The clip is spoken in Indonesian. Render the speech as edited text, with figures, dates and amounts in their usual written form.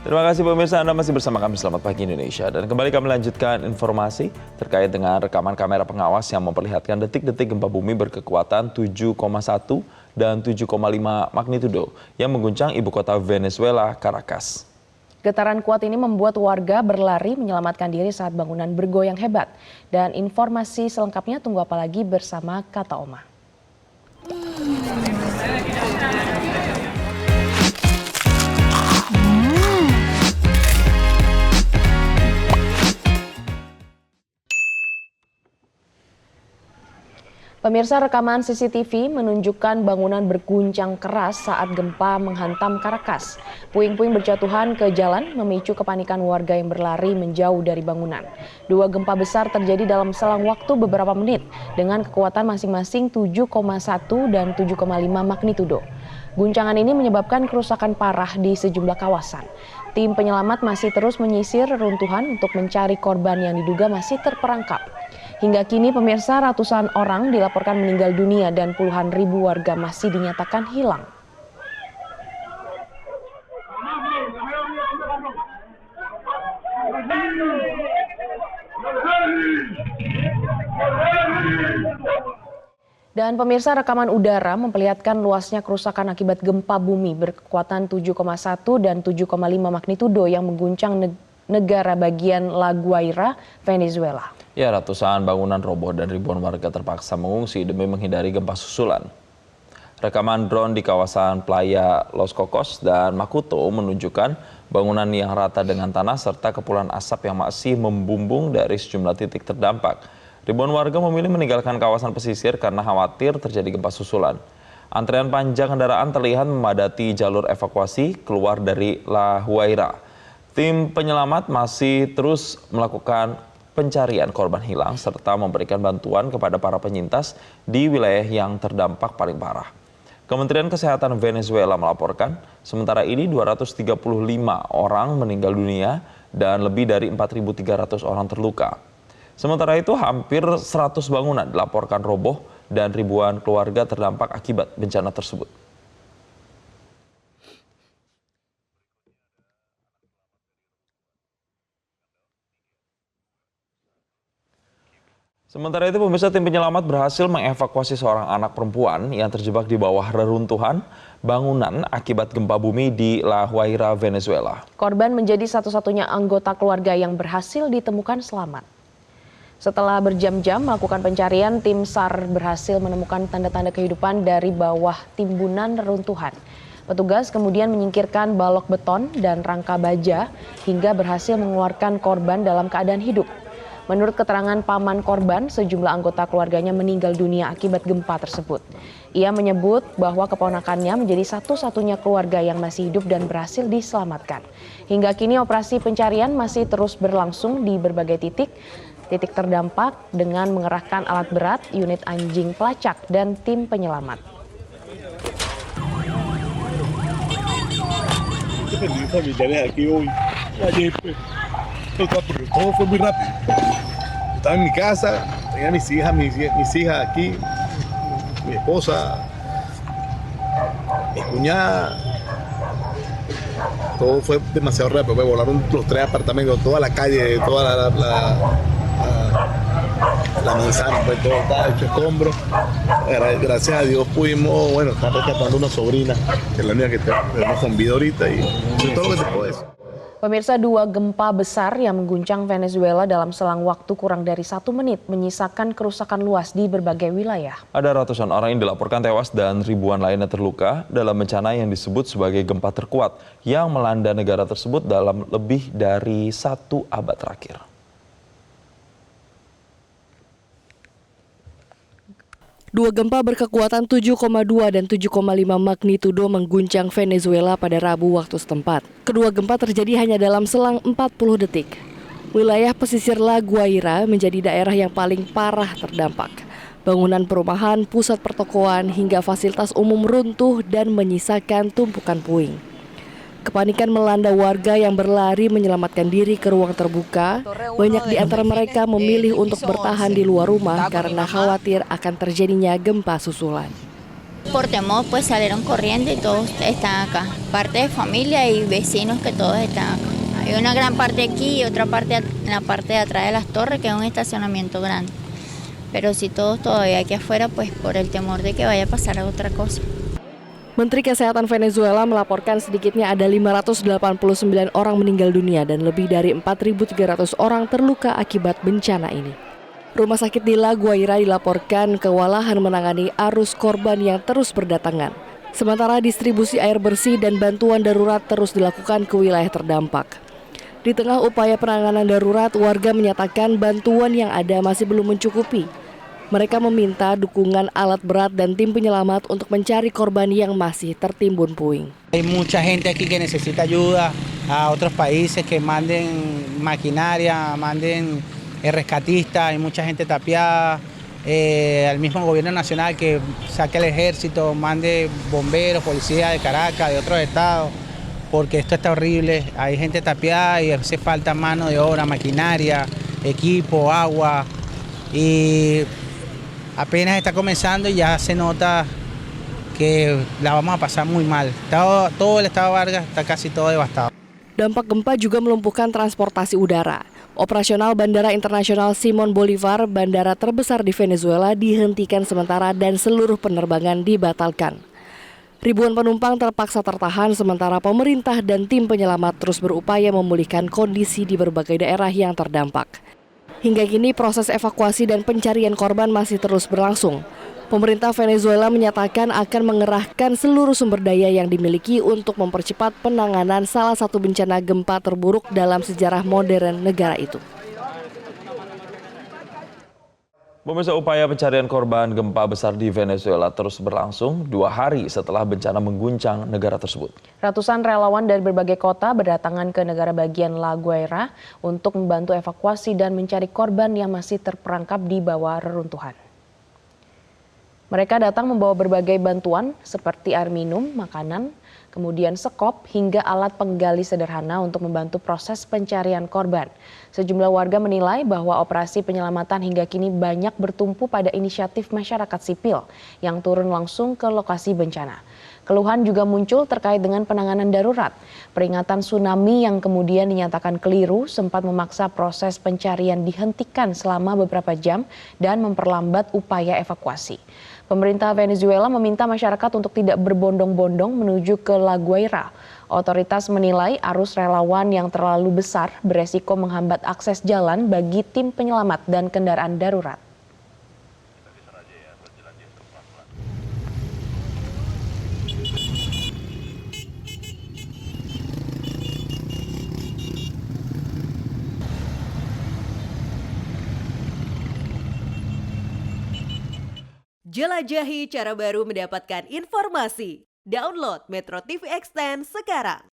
Terima kasih pemirsa, Anda masih bersama kami Selamat Pagi Indonesia. Dan kembali kami lanjutkan informasi terkait dengan rekaman kamera pengawas yang memperlihatkan detik-detik gempa bumi berkekuatan 7,1 dan 7,5 magnitudo yang mengguncang ibu kota Venezuela, Caracas. Getaran kuat ini membuat warga berlari menyelamatkan diri saat bangunan bergoyang hebat. Dan informasi selengkapnya tunggu apa lagi bersama Kata Oma. Pemirsa, rekaman CCTV menunjukkan bangunan berguncang keras saat gempa menghantam Caracas. Puing-puing berjatuhan ke jalan memicu kepanikan warga yang berlari menjauh dari bangunan. Dua gempa besar terjadi dalam selang waktu beberapa menit dengan kekuatan masing-masing 7,1 dan 7,5 magnitudo. Guncangan ini menyebabkan kerusakan parah di sejumlah kawasan. Tim penyelamat masih terus menyisir reruntuhan untuk mencari korban yang diduga masih terperangkap. Hingga kini pemirsa, ratusan orang dilaporkan meninggal dunia dan puluhan ribu warga masih dinyatakan hilang. Dan pemirsa, rekaman udara memperlihatkan luasnya kerusakan akibat gempa bumi berkekuatan 7,1 dan 7,5 magnitudo yang mengguncang negara bagian La Guaira, Venezuela. Ya, ratusan bangunan roboh dan ribuan warga terpaksa mengungsi demi menghindari gempa susulan. Rekaman drone di kawasan Playa Los Cocos dan Macuto menunjukkan bangunan yang rata dengan tanah serta kepulan asap yang masih membumbung dari sejumlah titik terdampak. Ribuan warga memilih meninggalkan kawasan pesisir karena khawatir terjadi gempa susulan. Antrean panjang kendaraan terlihat memadati jalur evakuasi keluar dari La Guaira. Tim penyelamat masih terus melakukan pencarian korban hilang serta memberikan bantuan kepada para penyintas di wilayah yang terdampak paling parah. Kementerian Kesehatan Venezuela melaporkan, sementara ini 235 orang meninggal dunia dan lebih dari 4.300 orang terluka. Sementara itu hampir 100 bangunan dilaporkan roboh dan ribuan keluarga terdampak akibat bencana tersebut. Sementara itu pemirsa, tim penyelamat berhasil mengevakuasi seorang anak perempuan yang terjebak di bawah reruntuhan bangunan akibat gempa bumi di La Guaira, Venezuela. Korban menjadi satu-satunya anggota keluarga yang berhasil ditemukan selamat. Setelah berjam-jam melakukan pencarian, tim SAR berhasil menemukan tanda-tanda kehidupan dari bawah timbunan reruntuhan. Petugas kemudian menyingkirkan balok beton dan rangka baja hingga berhasil mengeluarkan korban dalam keadaan hidup. Menurut keterangan paman korban, sejumlah anggota keluarganya meninggal dunia akibat gempa tersebut. Ia menyebut bahwa keponakannya menjadi satu-satunya keluarga yang masih hidup dan berhasil diselamatkan. Hingga kini operasi pencarian masih terus berlangsung di berbagai titik terdampak dengan mengerahkan alat berat, unit anjing pelacak, dan tim penyelamat. Todo fue muy rápido. Estaba en mi casa, tenía mis hijas aquí, mi esposa, mi cuñada. Todo fue demasiado rápido. Me volaron los 3 apartamentos, toda la calle, toda la manzana, pues todo estaba hecho escombro. Gracias a Dios pudimos, estar rescatando una sobrina, que es la única que tenemos con vida ahorita, y todo lo que se puede. Pemirsa, 2 gempa besar yang mengguncang Venezuela dalam selang waktu kurang dari 1 menit menyisakan kerusakan luas di berbagai wilayah. Ada ratusan orang yang dilaporkan tewas dan ribuan lainnya terluka dalam bencana yang disebut sebagai gempa terkuat yang melanda negara tersebut dalam lebih dari 1 abad terakhir. Dua gempa berkekuatan 7,2 dan 7,5 magnitudo mengguncang Venezuela pada Rabu waktu setempat. Kedua gempa terjadi hanya dalam selang 40 detik. Wilayah pesisir La Guaira menjadi daerah yang paling parah terdampak. Bangunan perumahan, pusat pertokoan, hingga fasilitas umum runtuh dan menyisakan tumpukan puing. Kepanikan melanda warga yang berlari menyelamatkan diri ke ruang terbuka. Banyak di antara mereka memilih untuk bertahan di luar rumah karena khawatir akan terjadinya gempa susulan. Por temor, pues salieron corriendo y todos están acá. Parte de familia y vecinos que todos están acá. Hay una gran parte aquí y otra parte en la parte de atrás de las torres, que es un estacionamiento grande. Pero si todos todavía aquí afuera, pues por el temor de que vaya a pasar otra cosa. Menteri Kesehatan Venezuela melaporkan sedikitnya ada 589 orang meninggal dunia dan lebih dari 4.300 orang terluka akibat bencana ini. Rumah sakit di La Guaira dilaporkan kewalahan menangani arus korban yang terus berdatangan. Sementara distribusi air bersih dan bantuan darurat terus dilakukan ke wilayah terdampak. Di tengah upaya penanganan darurat, warga menyatakan bantuan yang ada masih belum mencukupi. Mereka meminta dukungan alat berat dan tim penyelamat untuk mencari korban yang masih tertimbun puing. Hay mucha gente aquí que necesita ayuda, a otros países que manden maquinaria, manden rescatistas, hay mucha gente tapiada, al mismo gobierno nacional que saque el ejército, mande bomberos, policías de Caracas, de otros estados, porque esto está horrible, hay gente tapiada y hace falta mano de obra, maquinaria, equipo, agua y apenas está comenzando y ya se nota que la vamos a pasar muy mal. Todo el estado Vargas está casi todo devastado. Dampak gempa juga melumpuhkan transportasi udara. Operasional Bandara Internasional Simon Bolivar, bandara terbesar di Venezuela, dihentikan sementara dan seluruh penerbangan dibatalkan. Ribuan penumpang terpaksa tertahan sementara pemerintah dan tim penyelamat terus berupaya memulihkan kondisi di berbagai daerah yang terdampak. Hingga kini proses evakuasi dan pencarian korban masih terus berlangsung. Pemerintah Venezuela menyatakan akan mengerahkan seluruh sumber daya yang dimiliki untuk mempercepat penanganan salah satu bencana gempa terburuk dalam sejarah modern negara itu. Pemirsa, upaya pencarian korban gempa besar di Venezuela terus berlangsung 2 hari setelah bencana mengguncang negara tersebut. Ratusan relawan dari berbagai kota berdatangan ke negara bagian La Guaira untuk membantu evakuasi dan mencari korban yang masih terperangkap di bawah reruntuhan. Mereka datang membawa berbagai bantuan seperti air minum, makanan, kemudian sekop hingga alat penggali sederhana untuk membantu proses pencarian korban. Sejumlah warga menilai bahwa operasi penyelamatan hingga kini banyak bertumpu pada inisiatif masyarakat sipil yang turun langsung ke lokasi bencana. Keluhan juga muncul terkait dengan penanganan darurat. Peringatan tsunami yang kemudian dinyatakan keliru sempat memaksa proses pencarian dihentikan selama beberapa jam dan memperlambat upaya evakuasi. Pemerintah Venezuela meminta masyarakat untuk tidak berbondong-bondong menuju ke La Guaira. Otoritas menilai arus relawan yang terlalu besar beresiko menghambat akses jalan bagi tim penyelamat dan kendaraan darurat. Jelajahi cara baru mendapatkan informasi. Download Metro TV Extend sekarang.